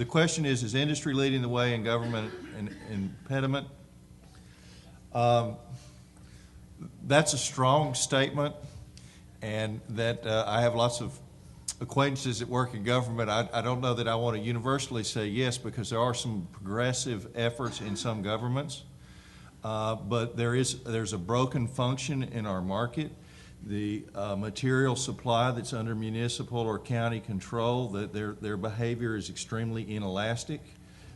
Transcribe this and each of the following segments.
the question is industry leading the way and government an impediment? That's a strong statement, and that I have lots of acquaintances that work in government. I don't know that I want to universally say yes, because there are some progressive efforts in some governments, but there's a broken function in our market. The material supply that's under municipal or county control, that their behavior is extremely inelastic.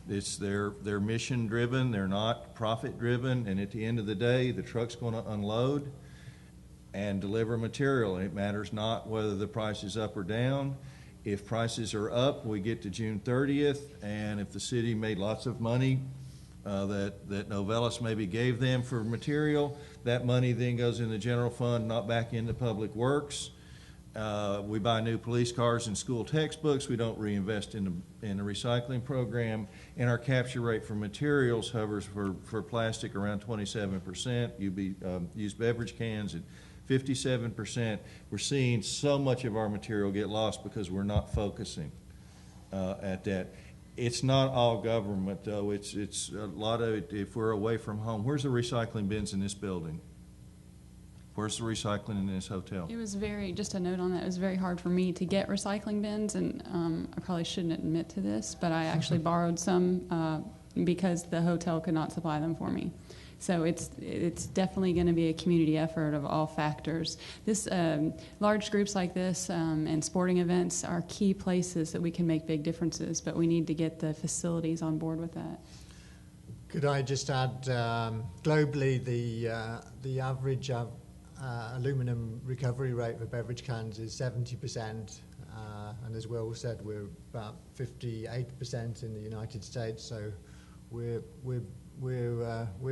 They're mission driven, they're not profit driven, and at the end of the day, the truck's going to unload and deliver material. And it matters not whether the price is up or down. If prices are up, we get to June 30th, and if the city made lots of money that Novelis maybe gave them for material, that money then goes in the general fund, not back into public works. We buy new police cars and school textbooks. We don't reinvest in the recycling program. And our capture rate for materials hovers for plastic around 27%. Used beverage cans at 57%. We're seeing so much of our material get lost because we're not focusing at that. It's not all government, though. It's a lot of it. If we're away from home, where's the recycling bins in this building? Where's the recycling in this hotel? It was just a note on that, it was very hard for me to get recycling bins, and I probably shouldn't admit to this, but I actually borrowed some because the hotel could not supply them for me. So it's definitely going to be a community effort of all factors. This large groups like this and sporting events are key places that we can make big differences, but we need to get the facilities on board with that. Could I just add, globally, the average aluminum recovery rate for beverage cans is 70%, and as Will said, we're about 58% in the United States. So we're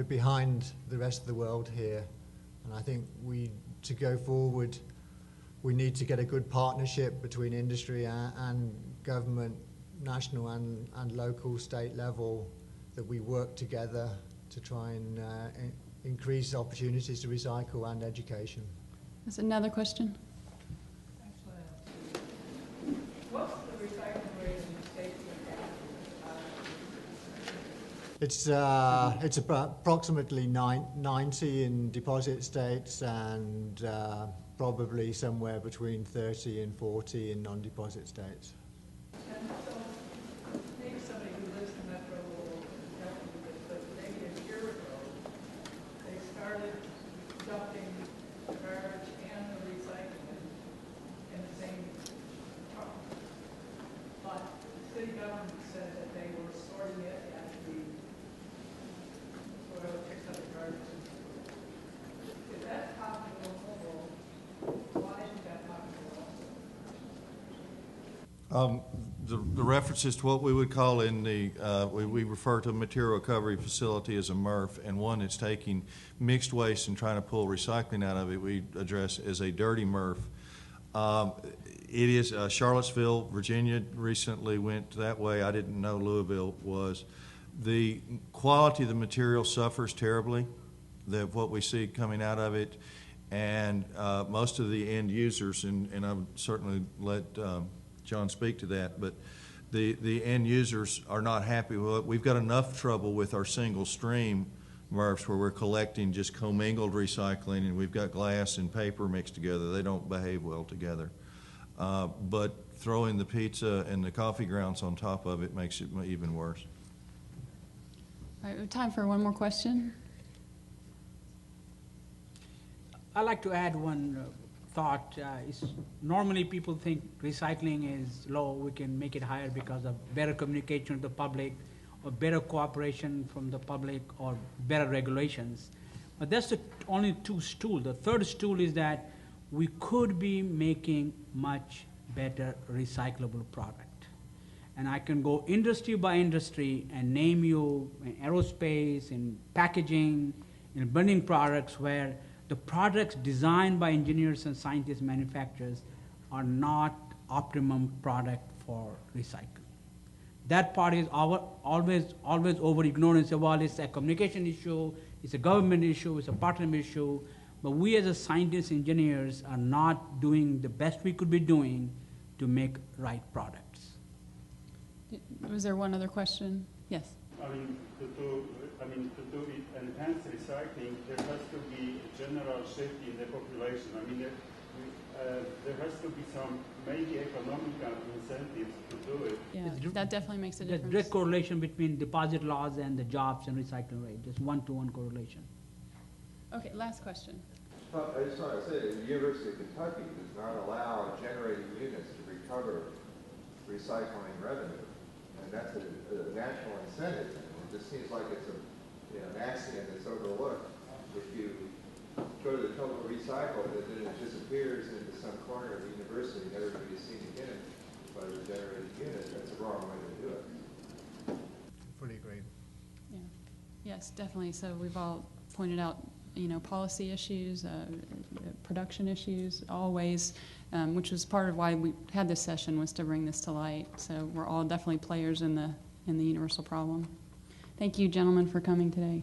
behind the rest of the world here, and I think to go forward, we need to get a good partnership between industry and government, national and local, state level, that we work together to try and increase opportunities to recycle and education. There's another question. Actually, what's the recycling rate in the states It's approximately 90 in deposit states, and probably somewhere between 30 and 40 in non-deposit states. And so maybe somebody who lives in Metro will help me with this, but maybe a year ago, they started dumping the garbage and the recycling in the same truck. But the city government said that they were sorting it at the whoever picks up the garbage. Is that possible? Why isn't that possible also? The references to what we would call in the, we refer to a material recovery facility as a MRF, and one that's taking mixed waste and trying to pull recycling out of it, we address as a dirty MRF. It is Charlottesville, Virginia recently went that way. I didn't know Louisville was. The quality of the material suffers terribly, what we see coming out of it, and most of the end users, and I would certainly let John speak to that, but the end users are not happy with it. We've got enough trouble with our single stream MRFs where we're collecting just commingled recycling, and we've got glass and paper mixed together. They don't behave well together. But throwing the pizza and the coffee grounds on top of it makes it even worse. All right, we have time for one more question. I'd like to add one thought. Normally people think recycling is low, we can make it higher because of better communication with the public, or better cooperation from the public, or better regulations. But that's the only two stools. The third stool is that we could be making much better recyclable product. And I can go industry by industry and name you in aerospace, in packaging, in building products, where the products designed by engineers and scientists, manufacturers, are not optimum product for recycling. That part is always over ignored and say, well, it's a communication issue, it's a government issue, it's a partner issue. But we as a scientists, engineers are not doing the best we could be doing to make right products. Was there one other question? Yes. To enhance recycling, there has to be a general shift in the population. There has to be some maybe economical incentives to do it. Yeah, It's that definitely makes a There's difference. direct correlation between deposit laws and the jobs and recycling rate. There's one-to-one correlation. Okay, last question. I just want to say, the University of Kentucky does not allow generating units to recover recycling revenue. And that's a national incentive. It just seems like it's an accident that's overlooked. If you go to the total recycle, then it disappears into some corner of the university and everybody's seen again by the generating unit. That's the wrong way to do it. Fully agree. Yeah. Yes, definitely. So we've all pointed out, policy issues, production issues, all ways, which was part of why we had this session, was to bring this to light. So we're all definitely players in the universal problem. Thank you, gentlemen, for coming today.